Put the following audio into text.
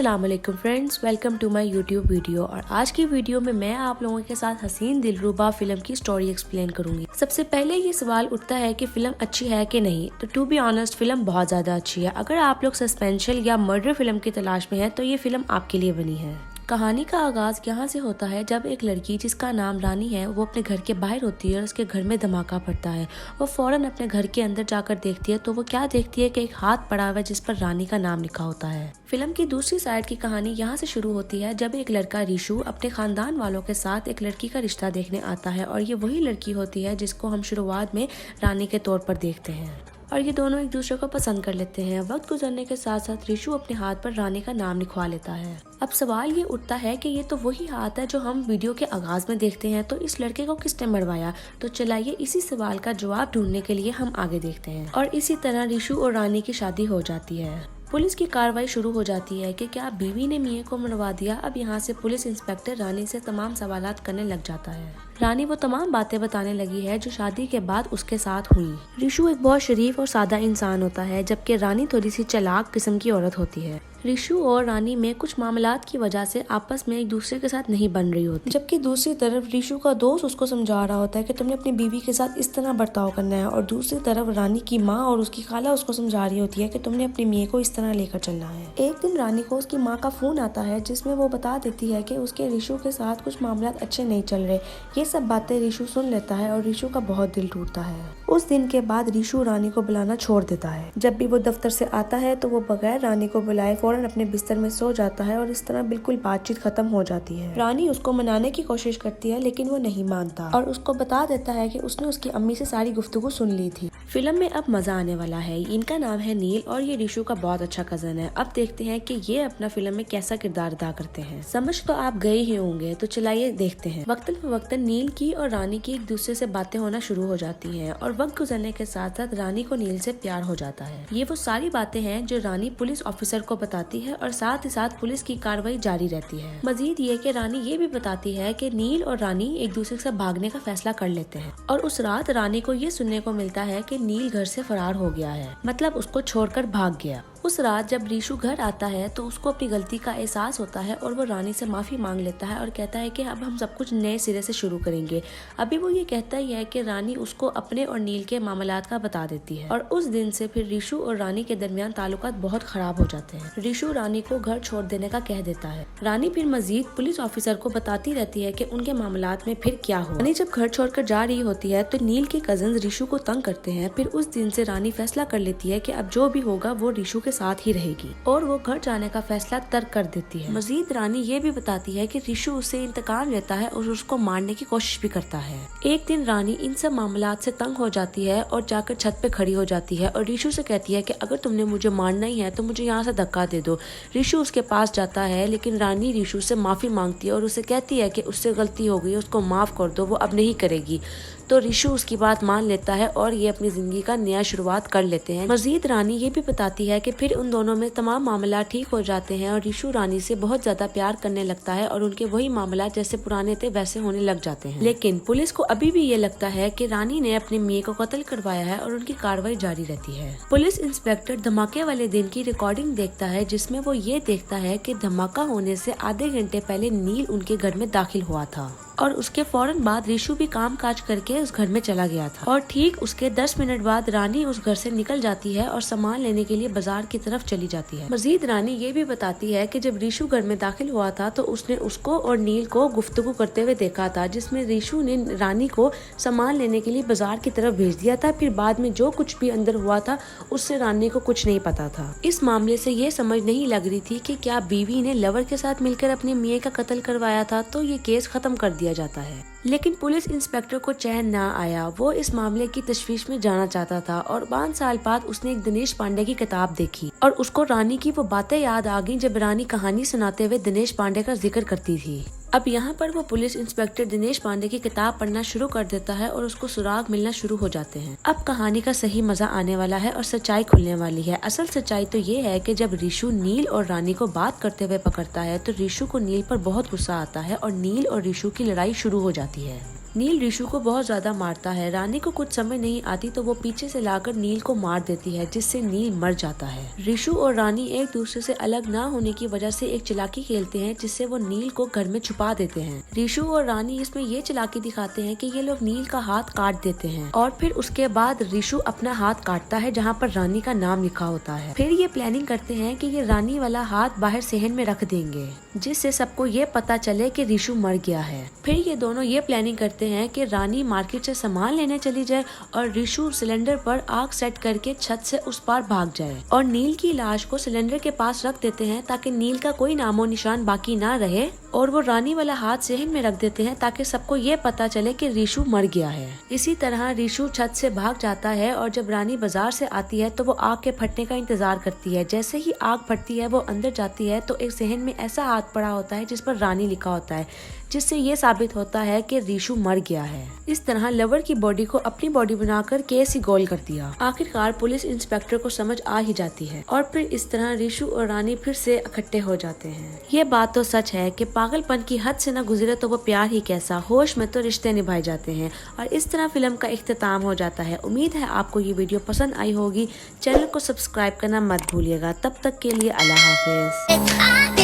अस्सलाम वालेकुम friends, welcome to my YouTube video. और आज की वीडियो में मैं आप लोगों के साथ हसीन दिलरुबा फिल्म की स्टोरी एक्सप्लेन करूंगी। सबसे पहले ये सवाल उठता है कि फिल्म अच्छी है कि नहीं। तो टू बी ऑनेस्ट फिल्म बहुत ज्यादा अच्छी है। अगर आप लोग सस्पेंशल या मर्डर फिल्म की तलाश में हैं तो ये फिल्म आपके लिए बनी है। कहानी का आगाज यहाँ से होता है जब एक लड़की जिसका नाम रानी है वो अपने घर के बाहर होती है और उसके घर में धमाका पड़ता है। वो फौरन अपने घर के अंदर जाकर देखती है तो वो क्या देखती है कि एक हाथ पड़ा हुआ है जिस पर रानी का नाम लिखा होता है। फिल्म की दूसरी साइड की कहानी यहाँ से शुरू होती है जब एक लड़का रिशु अपने खानदान वालों के साथ एक लड़की का रिश्ता देखने आता है और ये वही लड़की होती है जिसको हम शुरुआत में रानी के तौर पर देखते हैं और ये दोनों एक दूसरे को पसंद कर लेते हैं। वक्त गुजरने के साथ साथ रिशु अपने हाथ पर रानी का नाम लिखवा लेता है। अब सवाल ये उठता है कि ये तो वही हाथ है जो हम वीडियो के आगाज में देखते हैं, तो इस लड़के को किसने मरवाया। तो चलाइए इसी सवाल का जवाब ढूंढने के लिए हम आगे देखते हैं। और इसी तरह रिशु और रानी की शादी हो जाती है। पुलिस की कार्रवाई शुरू हो जाती है कि क्या बीवी ने मियां को मरवा दिया। अब यहाँ से पुलिस इंस्पेक्टर रानी से तमाम सवालात करने लग जाता है। रानी वो तमाम बातें बताने लगी है जो शादी के बाद उसके साथ हुई। रिशु एक बहुत शरीफ और सादा इंसान होता है जबकि रानी थोड़ी सी चालाक किस्म की औरत होती है। रिशु और रानी में कुछ मामलात की वजह से आपस में एक दूसरे के साथ नहीं बन रही होती, जबकि दूसरी तरफ रिशु का दोस्त उसको समझा रहा होता है कि तुमने अपनी बीवी के साथ इस तरह बर्ताव करना है, और दूसरी तरफ रानी की माँ और उसकी खाला उसको समझा रही होती है कि तुमने अपनी मियाँ को इस तरह लेकर चलना है। एक दिन रानी को उसकी माँ का फोन आता है जिसमें वो बता देती है कि उसके रिशु के साथ कुछ मामलात अच्छे नहीं चल रहे। ये सब बातें रिशु सुन लेता है और रिशु का बहुत दिल टूटता है। उस दिन के बाद रिशु रानी को बुलाना छोड़ देता है। जब भी वो दफ्तर से आता है तो वो बगैर रानी को बुलाए फौरन अपने बिस्तर में सो जाता है और इस तरह बिल्कुल बातचीत खत्म हो जाती है। रानी उसको मनाने की कोशिश करती है लेकिन वो नहीं मानता और उसको बता देता है कि उसने उसकी अम्मी से सारी गुफ्तगू सुन ली थी। फिल्म में अब मजा आने वाला है। इनका नाम है नील और ये रिशु का बहुत अच्छा कजन है। अब देखते हैं कि ये अपना फिल्म में कैसा किरदार अदा करते हैं। समझ तो आप गए ही होंगे, तो चलाइए देखते हैं। वक्तन फवक्तन नील की और रानी की एक दूसरे से बातें होना शुरू हो जाती हैं और वक्त गुजरने के साथ साथ रानी को नील से प्यार हो जाता है। ये वो सारी बातें हैं जो रानी पुलिस ऑफिसर को बताती है और साथ ही साथ पुलिस की कार्रवाई जारी रहती है। मजीद ये कि रानी ये भी बताती है कि नील और रानी एक दूसरे से भागने का फैसला कर लेते हैं और उस रात रानी को ये सुनने को मिलता है कि नील घर से फरार हो गया है, मतलब उसको छोड़कर भाग गया। उस रात जब रिशु घर आता है तो उसको अपनी गलती का एहसास होता है और वो रानी से माफी मांग लेता है और कहता है कि अब हम सब कुछ नए सिरे से शुरू करेंगे। अभी वो ये कहता ही है कि रानी उसको अपने और नील के मामलात का बता देती है और उस दिन से फिर रिशु और रानी के दरमियान ताल्लुकात बहुत खराब हो जाते हैं। रिशु रानी को घर छोड़ देने का कह देता है। रानी फिर मजीद पुलिस ऑफिसर को बताती रहती है कि उनके मामलात में फिर क्या हुआ। रानी जब घर छोड़कर जा रही होती है तो नील के कजन रिशु को तंग करते हैं। फिर उस दिन से रानी फैसला कर लेती है कि अब जो भी होगा वो रिशु के साथ ही रहेगी और वो घर जाने का फैसला तर्क कर देती है। मजीद रानी ये भी बताती है कि रिशु उससे इंतकाम लेता है और उसको मारने की कोशिश भी करता है। एक दिन रानी इन सब मामलात से तंग हो जाती है और जाकर छत पे खड़ी हो जाती है और रिशु से कहती है कि अगर तुमने मुझे मारना ही है तो मुझे यहाँ से धक्का दे दो। रिशु उसके पास जाता है लेकिन रानी रिशु से माफी मांगती है और उसे कहती है कि उससे गलती हो गई, उसको माफ कर दो, वो अब नहीं करेगी। तो रिशु उसकी बात मान लेता है और ये अपनी जिंदगी का नया शुरुआत कर लेते हैं। मजीद रानी ये भी बताती है कि फिर उन दोनों में तमाम मामला ठीक हो जाते हैं और रिशु रानी से बहुत ज्यादा प्यार करने लगता है और उनके वही मामला जैसे पुराने थे वैसे होने लग जाते हैं। लेकिन पुलिस को अभी भी ये लगता है कि रानी ने अपने मियां को कत्ल करवाया है और उनकी कार्रवाई जारी रहती है। पुलिस इंस्पेक्टर धमाके वाले दिन की रिकॉर्डिंग देखता है जिसमें वो ये देखता है कि धमाका होने से आधे घंटे पहले नील उनके घर में दाखिल हुआ था और उसके फौरन बाद रिशु भी काम काज करके उस घर में चला गया था और ठीक उसके 10 मिनट बाद रानी उस घर से निकल जाती है और सामान लेने के लिए बाजार की तरफ चली जाती है। मजीद रानी ये भी बताती है कि जब रिशु घर में दाखिल हुआ था तो उसने उसको और नील को गुफ्तगू करते हुए देखा था जिसमें रिशु ने रानी को सामान लेने के लिए बाजार की तरफ भेज दिया था। फिर बाद में जो कुछ भी अंदर हुआ था उससे रानी को कुछ नहीं पता था। इस मामले से ये समझ नहीं लग रही थी कि क्या बीवी ने लवर के साथ मिलकर अपने मियां का कत्ल करवाया था, तो ये केस खत्म कर दिया जाता है। लेकिन पुलिस इंस्पेक्टर को चैन ना आया। वो इस मामले की तशवीश में जाना चाहता था और 5 साल बाद उसने एक दिनेश पांडे की किताब देखी और उसको रानी की वो बातें याद आ गई जब रानी कहानी सुनाते हुए दिनेश पांडे का जिक्र करती थी। अब यहाँ पर वो पुलिस इंस्पेक्टर दिनेश पांडे की किताब पढ़ना शुरू कर देता है और उसको सुराग मिलना शुरू हो जाते हैं। अब कहानी का सही मजा आने वाला है और सच्चाई खुलने वाली है। असल सच्चाई तो ये है कि जब रिशु नील और रानी को बात करते हुए पकड़ता है तो रिशु को नील पर बहुत गुस्सा आता है और नील और रिशु की लड़ाई शुरू हो जाती है। नील रिशु को बहुत ज्यादा मारता है। रानी को कुछ समझ नहीं आती तो वो पीछे से लाकर नील को मार देती है, जिससे नील मर जाता है। रिशु और रानी एक दूसरे से अलग ना होने की वजह से एक चालाकी खेलते हैं, जिससे वो नील को घर में छुपा देते हैं। रिशु और रानी इसमें ये चालाकी दिखाते हैं कि ये लोग नील का हाथ काट देते हैं और फिर उसके बाद रिशु अपना हाथ काटता है जहाँ पर रानी का नाम लिखा होता है। फिर ये प्लानिंग करते हैं कि ये रानी वाला हाथ बाहर सहन में रख देंगे, जिससे सबको ये पता चले कि रिशु मर गया है। फिर ये दोनों ये प्लानिंग करते हैं कि रानी मार्केट से सामान लेने चली जाए और रिशु सिलेंडर पर आग सेट करके छत से उस पार भाग जाए और नील की लाश को सिलेंडर के पास रख देते हैं ताकि नील का कोई नामो निशान बाकी ना रहे, और वो रानी वाला हाथ सहन में रख देते हैं ताकि सबको ये पता चले कि रिशु मर गया है। इसी तरह रिशु छत से भाग जाता है और जब रानी बाजार से आती है तो वो आग के फटने का इंतजार करती है। जैसे ही आग फटती है वो अंदर जाती है तो एक सहन में ऐसा हाथ पड़ा होता है जिस पर रानी लिखा होता है, जिससे ये साबित होता है कि रिशु मर गया है। इस तरह लवर की बॉडी को अपनी बॉडी बनाकर केस ही गोल कर दिया। आखिरकार पुलिस इंस्पेक्टर को समझ आ ही जाती है और फिर इस तरह रिशु और रानी फिर से इकट्ठे हो जाते हैं। ये बात तो सच है कि पागलपन की हद से न गुजरे तो वो प्यार ही कैसा, होश में तो रिश्ते निभाए जाते हैं। और इस तरह फिल्म का इख्तिताम हो जाता है। उम्मीद है आपको ये वीडियो पसंद आई होगी। चैनल को सब्सक्राइब करना मत भूलिएगा। तब तक के लिए अल्लाह हाफिज।